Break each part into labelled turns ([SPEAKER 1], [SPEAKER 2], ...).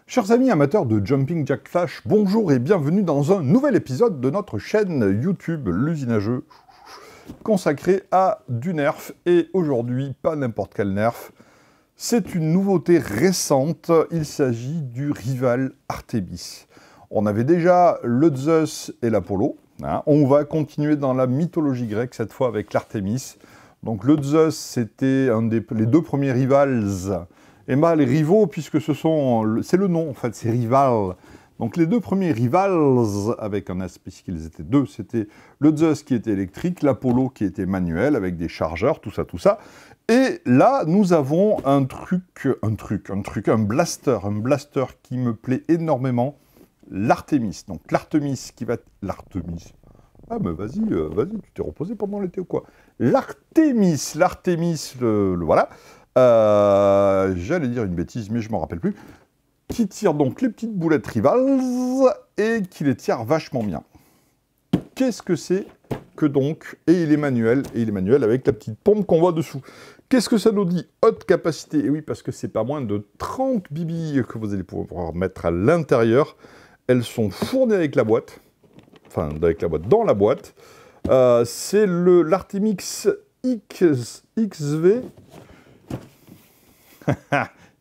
[SPEAKER 1] Chers amis amateurs de Jumping Jack Flash, bonjour et bienvenue dans un nouvel épisode de notre chaîne YouTube L'Usine à Jeux, consacrée à du nerf, et aujourd'hui, pas n'importe quel nerf, c'est une nouveauté récente, il s'agit du rival Artemis. On avait déjà le Zeus et l'Apollo, hein. On va continuer dans la mythologie grecque, cette fois avec l'Artemis. Donc le Zeus, c'était les deux premiers rivals. Et mal les rivaux, puisque c'est le nom en fait, c'est rival. Donc les deux premiers rivals, avec un S, puisqu'ils étaient deux, c'était le Zeus qui était électrique, l'Apollo qui était manuel, avec des chargeurs, tout ça, tout ça. Et là, nous avons un blaster qui me plaît énormément, l'Artemis. Donc l'Artemis qui va... L'Artemis. Ah mais vas-y, tu t'es reposé pendant l'été ou quoi? L'Artemis, voilà. J'allais dire une bêtise, mais je m'en rappelle plus. Qui tire donc les petites boulettes rivals et qui les tire vachement bien. Qu'est-ce que c'est que donc? Et il est manuel avec la petite pompe qu'on voit dessous. Qu'est-ce que ça nous dit? Haute capacité. Et oui, parce que c'est pas moins de 30 billes que vous allez pouvoir mettre à l'intérieur. Elles sont fournies avec la boîte. Enfin, dans la boîte. C'est l'Artemis XV.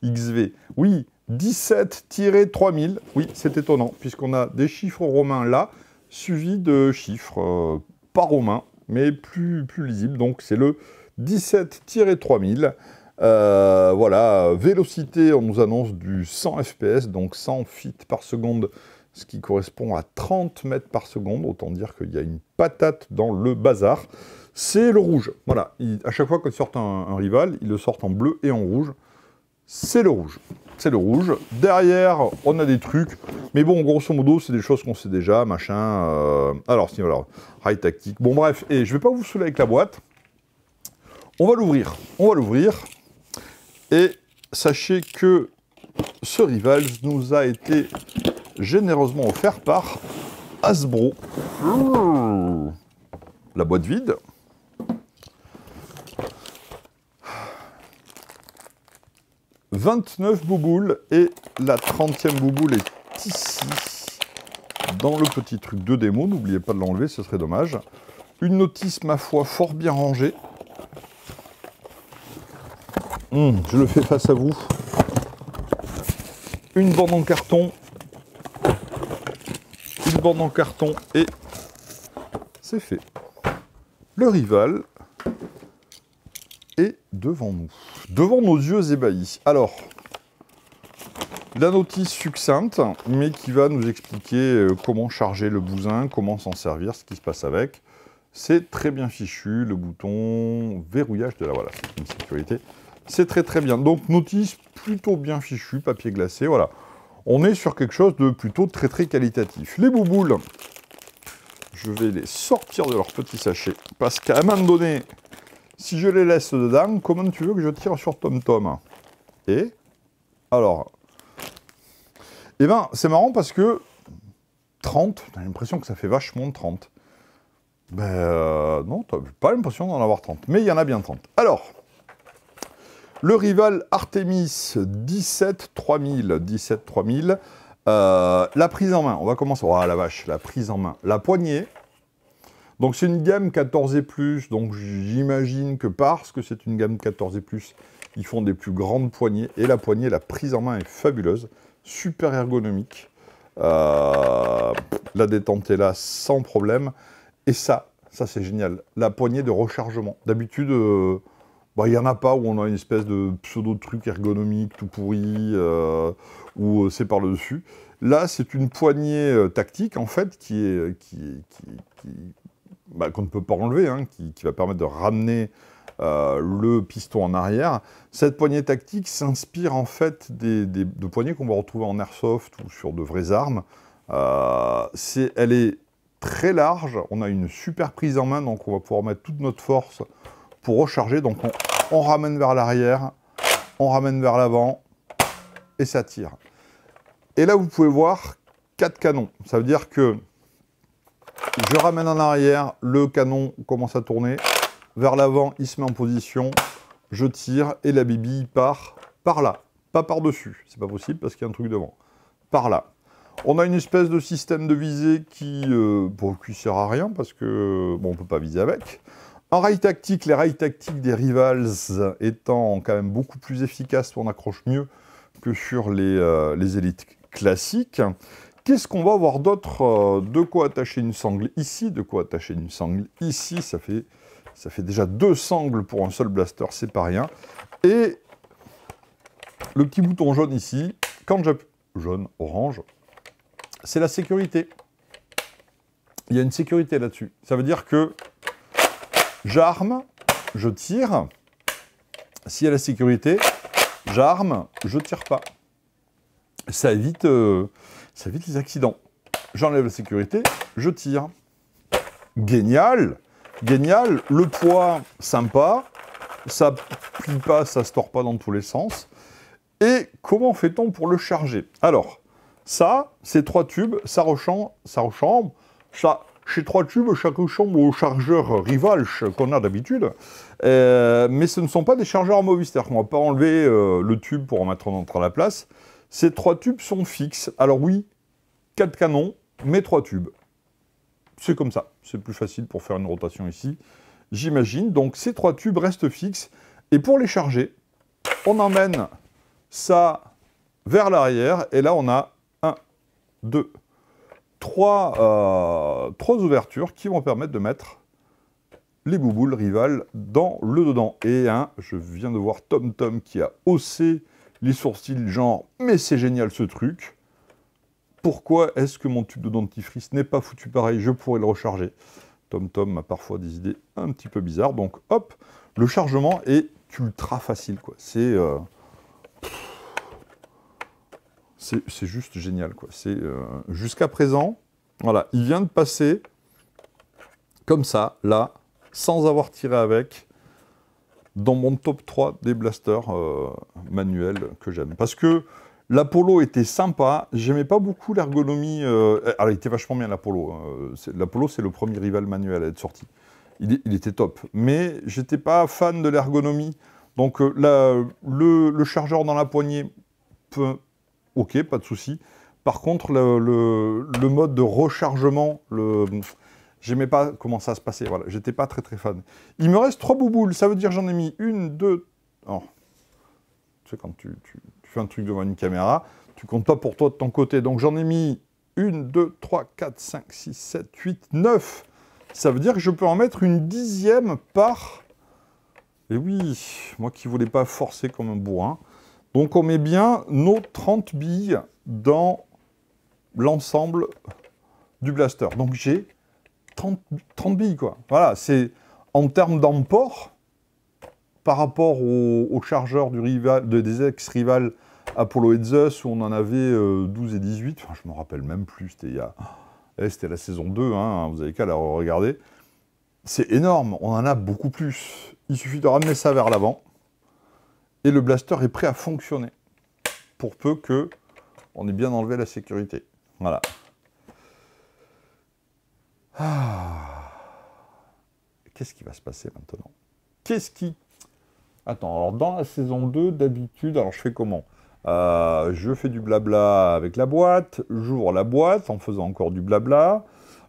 [SPEAKER 1] XV. Oui, 17-3000. Oui, c'est étonnant, puisqu'on a des chiffres romains là, suivis de chiffres pas romains, mais plus lisibles. Donc, c'est le 17-3000. Voilà, vélocité, on nous annonce du 100 fps, donc 100 feet par seconde, ce qui correspond à 30 mètres par seconde. Autant dire qu'il y a une patate dans le bazar. C'est le rouge. Voilà, à chaque fois qu'il sort un rival, il le sort en bleu et en rouge. C'est le rouge. C'est le rouge. Derrière, on a des trucs. Mais bon, grosso modo, c'est des choses qu'on sait déjà, machin. Alors, si, voilà. High tactique. Bon, bref. Et je vais pas vous saouler avec la boîte. On va l'ouvrir. Et sachez que ce rival nous a été généreusement offert par Hasbro. La boîte vide. « 29 bouboules, et la 30e bouboule est ici, dans le petit truc de démo. N'oubliez pas de l'enlever, ce serait dommage. Une notice, ma foi, fort bien rangée. Je le fais face à vous. Une bande en carton. Et c'est fait. Le rival est devant nous. Devant nos yeux ébahis. Alors, la notice succincte, mais qui va nous expliquer comment charger le bousin, comment s'en servir, ce qui se passe avec. C'est très bien fichu, le bouton verrouillage de la... Voilà, c'est une sécurité. C'est très bien. Donc, notice plutôt bien fichu, papier glacé, voilà. On est sur quelque chose de plutôt très qualitatif. Les bouboules, je vais les sortir de leur petit sachet, parce qu'à un moment donné, si je les laisse dedans, comment tu veux que je tire sur TomTom? Et alors, eh ben, c'est marrant parce que 30, t'as l'impression que ça fait vachement de 30. Ben non, t'as pas l'impression d'en avoir 30, mais il y en a bien 30. Alors, le rival Artemis 17-3000. La prise en main, on va commencer. Oh la vache, la prise en main. La poignée. Donc c'est une gamme 14 et plus, donc j'imagine que parce que c'est une gamme 14 et plus, ils font des plus grandes poignées. Et la poignée, la prise en main est fabuleuse, super ergonomique. La détente est là sans problème. Et ça c'est génial. La poignée de rechargement. D'habitude, il n'y en a pas où on a une espèce de pseudo-truc ergonomique tout pourri, où c'est par le dessus. Là, c'est une poignée tactique, en fait, qu'on ne peut pas enlever, hein, qui va permettre de ramener le piston en arrière. Cette poignée tactique s'inspire en fait de poignées qu'on va retrouver en airsoft ou sur de vraies armes. Elle est très large, on a une super prise en main, donc on va pouvoir mettre toute notre force pour recharger. Donc on ramène vers l'arrière, on ramène vers l'avant, et ça tire. Et là, vous pouvez voir 4 canons. Ça veut dire que je ramène en arrière, le canon commence à tourner. Vers l'avant, il se met en position. Je tire et la bibille part par là, pas par-dessus. C'est pas possible parce qu'il y a un truc devant. par là. On a une espèce de système de visée qui sert à rien parce que bon, on ne peut pas viser avec. Un rail tactique, les rails tactiques des Rivals étant quand même beaucoup plus efficaces, on accroche mieux que sur les élites classiques. Qu'est-ce qu'on va avoir d'autre? De quoi attacher une sangle ici, de quoi attacher une sangle ici. Ça fait déjà 2 sangles pour un seul blaster, c'est pas rien. Et le petit bouton jaune ici, quand j'appuie jaune, orange, c'est la sécurité. Il y a une sécurité là-dessus. Ça veut dire que j'arme, je tire. S'il y a la sécurité, j'arme, je tire pas. Ça évite les accidents. J'enlève la sécurité, je tire. Génial! Génial! Le poids, sympa. Ça plie pas, ça se tord pas dans tous les sens. Et comment fait-on pour le charger? Alors, ça, ces 3 tubes, ça rechambre. Chez 3 tubes, chaque chambre au chargeur Rival qu'on a d'habitude. Mais ce ne sont pas des chargeurs amovibles. C'est-à-dire qu'on ne va pas enlever le tube pour en mettre un autre à la place. Ces 3 tubes sont fixes. Alors oui, 4 canons, mais 3 tubes. C'est comme ça. C'est plus facile pour faire une rotation ici, j'imagine. Donc ces 3 tubes restent fixes. Et pour les charger, on emmène ça vers l'arrière. Et là, on a 1, 2, 3 ouvertures qui vont permettre de mettre les bouboules Rival dans le dedans. Et je viens de voir TomTom qui a haussé les sourcils, genre « Mais c'est génial ce truc !» Pourquoi est-ce que mon tube de dentifrice n'est pas foutu pareil? Je pourrais le recharger. TomTom a parfois des idées un petit peu bizarres. Donc hop, le chargement est ultra facile, quoi. C'est juste génial, quoi. Jusqu'à présent, voilà, il vient de passer comme ça, là, sans avoir tiré avec, dans mon top 3 des blasters manuels que j'aime. Parce que l'Apollo était sympa, j'aimais pas beaucoup l'ergonomie. Alors, il était vachement bien l'Apollo. L'Apollo, c'est le premier Rival manuel à être sorti. Il était top. Mais j'étais pas fan de l'ergonomie. Donc, le chargeur dans la poignée, ok, pas de souci. Par contre, le mode de rechargement, j'aimais pas comment ça se passait, voilà, j'étais pas très fan. Il me reste 3 bouboules, ça veut dire j'en ai mis 1, 2... Oh. Tu sais, quand tu fais un truc devant une caméra, tu comptes pas pour toi de ton côté. Donc j'en ai mis 1, 2, 3, 4, 5, 6, 7, 8, 9. Ça veut dire que je peux en mettre une 10e par... Et oui, moi qui voulais pas forcer comme un bourrin. Donc on met bien nos 30 billes dans l'ensemble du blaster. Donc j'ai 30 billes, quoi. Voilà, c'est en termes d'emport, par rapport au chargeur des ex-Rival Apollo et Zeus, où on en avait 12 et 18, enfin, je me rappelle même plus, c'était la saison 2, hein, vous avez qu'à la regarder. C'est énorme, on en a beaucoup plus. Il suffit de ramener ça vers l'avant, et le blaster est prêt à fonctionner, pour peu que on ait bien enlevé la sécurité. Voilà. Qu'est-ce qui va se passer maintenant? Attends, alors dans la saison 2, d'habitude, alors je fais comment? Je fais du blabla avec la boîte, j'ouvre la boîte en faisant encore du blabla,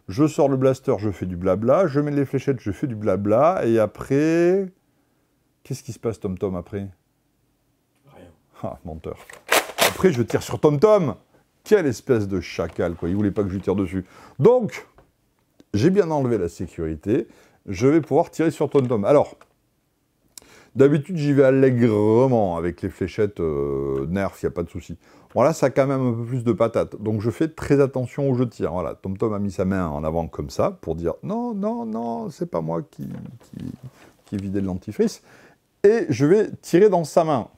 [SPEAKER 1] je sors le blaster, je fais du blabla, je mets les fléchettes, je fais du blabla, et après... Qu'est-ce qui se passe, TomTom, après?
[SPEAKER 2] Rien.
[SPEAKER 1] Ah, menteur. Après, je tire sur TomTom. Quelle espèce de chacal, quoi. Il voulait pas que je lui tire dessus. Donc, j'ai bien enlevé la sécurité. Je vais pouvoir tirer sur TomTom. Alors, d'habitude, j'y vais allègrement avec les fléchettes Nerf, il n'y a pas de souci. Bon, là, ça a quand même un peu plus de patate. Donc, je fais très attention où je tire. Voilà, TomTom a mis sa main en avant comme ça pour dire « Non, non, non, c'est pas moi qui ai vidé le dentifrice. » Et je vais tirer dans sa main.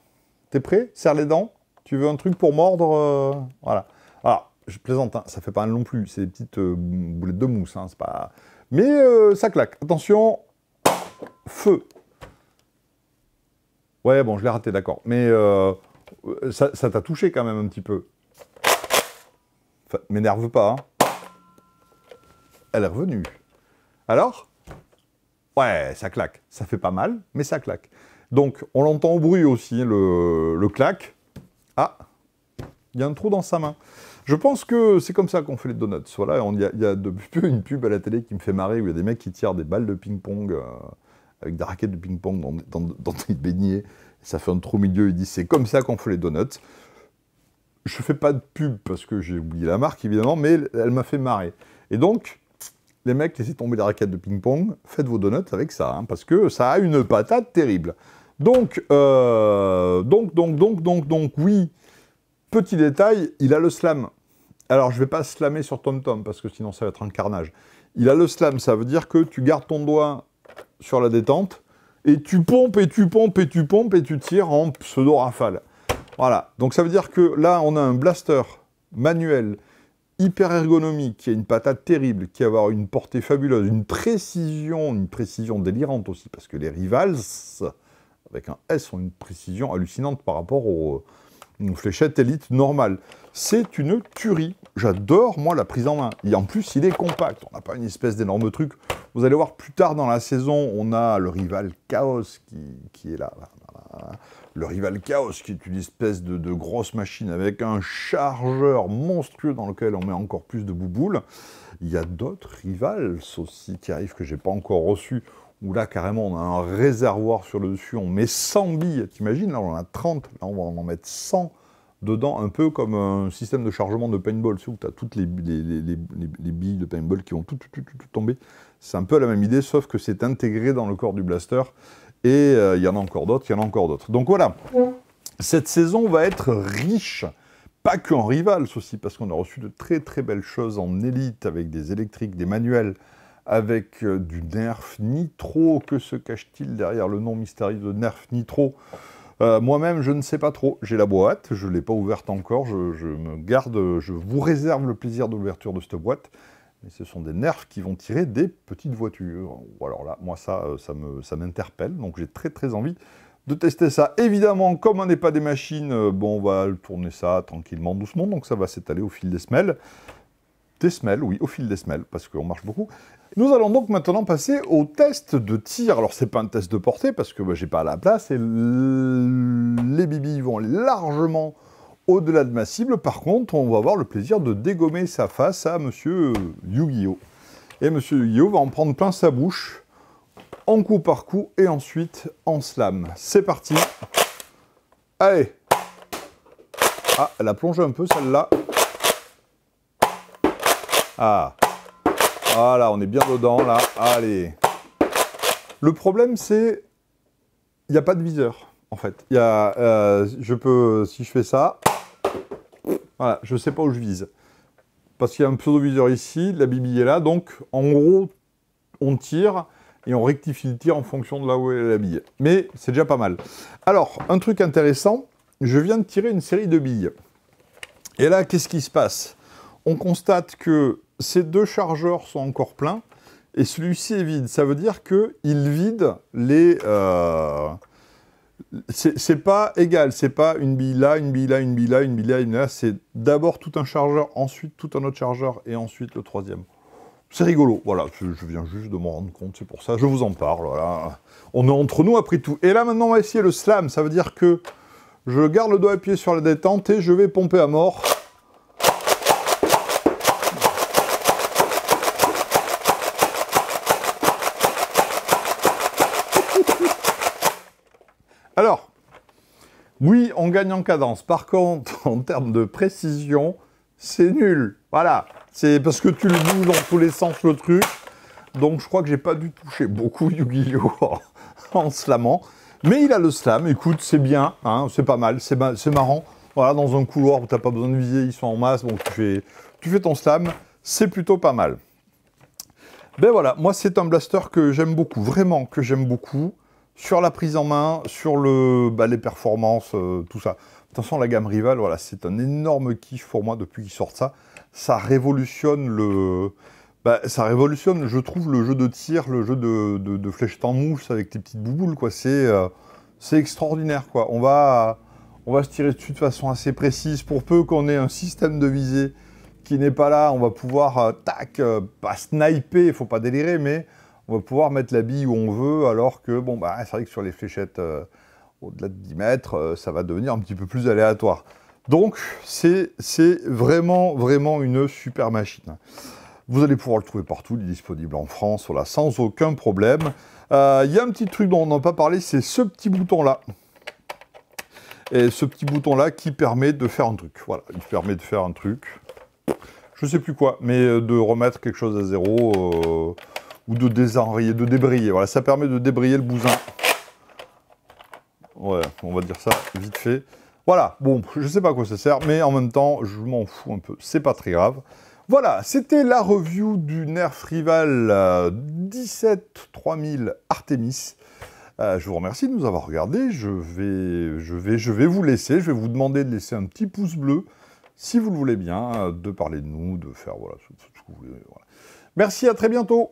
[SPEAKER 1] T'es prêt? Serre les dents. Tu veux un truc pour mordre Voilà. Alors, je plaisante, hein, ça fait pas mal non plus. C'est des petites boulettes de mousse. Hein, c'est pas... Mais ça claque. Attention. Feu. Ouais, bon, je l'ai raté, d'accord. Mais ça t'a touché quand même un petit peu. Enfin, m'énerve pas. Hein. Elle est revenue. Alors? Ouais, ça claque. Ça fait pas mal, mais ça claque. Donc, on l'entend au bruit aussi, le clac. Ah, il y a un trou dans sa main. Je pense que c'est comme ça qu'on fait les donuts. Voilà, il y a depuis peu une pub à la télé qui me fait marrer, où il y a des mecs qui tirent des balles de ping-pong avec des raquettes de ping-pong dans des beignets. Ça fait un trou au milieu, ils disent c'est comme ça qu'on fait les donuts. Je fais pas de pub parce que j'ai oublié la marque, évidemment, mais elle m'a fait marrer. Et donc, les mecs, laissez tomber les raquettes de ping-pong, faites vos donuts avec ça, hein, parce que ça a une patate terrible. Donc, oui, petit détail, il a le slam. Alors, je ne vais pas slammer sur TomTom, parce que sinon ça va être un carnage. Il a le slam, ça veut dire que tu gardes ton doigt sur la détente, et tu pompes, et tu pompes, et tu pompes, et tu tires en pseudo-rafale. Voilà, donc ça veut dire que là, on a un blaster manuel, hyper ergonomique, qui a une patate terrible, qui va avoir une portée fabuleuse, une précision délirante aussi, parce que les Rivals, avec un S, ont une précision hallucinante par rapport aux fléchettes Elite normales. C'est une tuerie. J'adore, moi, la prise en main. Et en plus, il est compact. On n'a pas une espèce d'énorme truc. Vous allez voir plus tard dans la saison, on a le Rival Chaos qui est là. Le Rival Chaos, qui est une espèce de grosse machine avec un chargeur monstrueux dans lequel on met encore plus de bouboules. Il y a d'autres Rivals aussi qui arrivent que je n'ai pas encore reçus, où là, carrément, on a un réservoir sur le dessus, on met 100 billes. T'imagines, là, on en a 30, là, on va en mettre 100 dedans, un peu comme un système de chargement de paintball, où tu as toutes les billes de paintball qui vont tout tomber. C'est un peu la même idée, sauf que c'est intégré dans le corps du blaster. Et il y en a encore d'autres, il y en a encore d'autres. Donc voilà, cette saison va être riche, pas qu'en Rivals aussi, parce qu'on a reçu de très très belles choses en élite, avec des électriques, des manuels, avec du Nerf Nitro. Que se cache-t-il derrière le nom mystérieux de Nerf Nitro? Moi-même, je ne sais pas trop. J'ai la boîte, je ne l'ai pas ouverte encore, je vous réserve le plaisir de l'ouverture de cette boîte. Mais ce sont des nerfs qui vont tirer des petites voitures. Alors là, moi, ça m'interpelle. Donc, j'ai très, très envie de tester ça. Évidemment, comme on n'est pas des machines, bon, on va tourner ça tranquillement, doucement. Donc, ça va s'étaler au fil des semelles. Des semelles, oui, au fil des semelles, parce qu'on marche beaucoup. Nous allons donc maintenant passer au test de tir. Alors, c'est pas un test de portée, parce que j'ai pas la place, et les bibis vont largement au-delà de ma cible. Par contre, on va avoir le plaisir de dégommer sa face à Monsieur Yu-Gi-Oh! Et Monsieur Yu-Gi-Oh! Va en prendre plein sa bouche, en coup par coup, et ensuite en slam. C'est parti. Allez. Ah, elle a plongé un peu, celle-là. Ah. Voilà, on est bien dedans, là. Allez. Le problème, c'est... Il n'y a pas de viseur, en fait. Il y a... si je fais ça... Voilà, je ne sais pas où je vise. Parce qu'il y a un pseudo-viseur ici, la bibille est là, donc en gros, on tire et on rectifie le tir en fonction de là où est la bille. Mais c'est déjà pas mal. Alors, un truc intéressant, je viens de tirer une série de billes. Et là, qu'est-ce qui se passe? On constate que ces deux chargeurs sont encore pleins et celui-ci est vide. Ça veut dire qu'il vide les... C'est pas égal, c'est pas une bille là, une bille là, une bille là, une bille là, une bille là. C'est d'abord tout un chargeur, ensuite tout un autre chargeur et ensuite le troisième. C'est rigolo, voilà, je viens juste de m'en rendre compte, c'est pour ça, je vous en parle, voilà. On est entre nous après tout. Et là maintenant on va essayer le slam, ça veut dire que je garde le doigt appuyé sur la détente et je vais pomper à mort. Alors, oui, on gagne en cadence. Par contre, en termes de précision, c'est nul. Voilà, c'est parce que tu le bouges dans tous les sens le truc. Donc, je crois que j'ai pas dû toucher beaucoup Yu-Gi-Oh! En slamant. Mais il a le slam, écoute, c'est bien, hein, c'est pas mal, c'est marrant. Voilà, dans un couloir où t'as pas besoin de viser, ils sont en masse, donc tu fais ton slam, c'est plutôt pas mal. Ben voilà, moi c'est un blaster que j'aime beaucoup, vraiment que j'aime beaucoup. Sur la prise en main, sur les performances, tout ça. De toute façon, la gamme Rival, voilà, c'est un énorme kiff pour moi depuis qu'ils sortent ça. Ça révolutionne je trouve, le jeu de tir, le jeu de flèches en mousse avec tes petites bouboules, quoi. C'est extraordinaire, quoi. On va se tirer dessus de façon assez précise. Pour peu qu'on ait un système de visée qui n'est pas là, on va pouvoir, pas sniper, il ne faut pas délirer, mais on va pouvoir mettre la bille où on veut, alors que, bon, c'est vrai que sur les fléchettes au-delà de 10 mètres, ça va devenir un petit peu plus aléatoire. Donc, c'est vraiment, vraiment une super machine. Vous allez pouvoir le trouver partout, il est disponible en France, voilà, sans aucun problème. Il y a un petit truc dont on n'a pas parlé, c'est ce petit bouton-là. Et ce petit bouton-là qui permet de faire un truc. Voilà, il permet de faire un truc. Je sais plus quoi, mais de remettre quelque chose à zéro ou de désenrayer, de débrayer. Voilà, ça permet de débrayer le bousin. Ouais, on va dire ça vite fait. Voilà, bon, je sais pas à quoi ça sert, mais en même temps, je m'en fous un peu. C'est pas très grave. Voilà, c'était la review du Nerf Rival 17 3000 Artemis. Je vous remercie de nous avoir regardés. Je vais vous laisser. Je vais vous demander de laisser un petit pouce bleu, si vous le voulez bien, de parler de nous, de faire voilà, tout ce que vous voulez. Voilà. Merci, à très bientôt.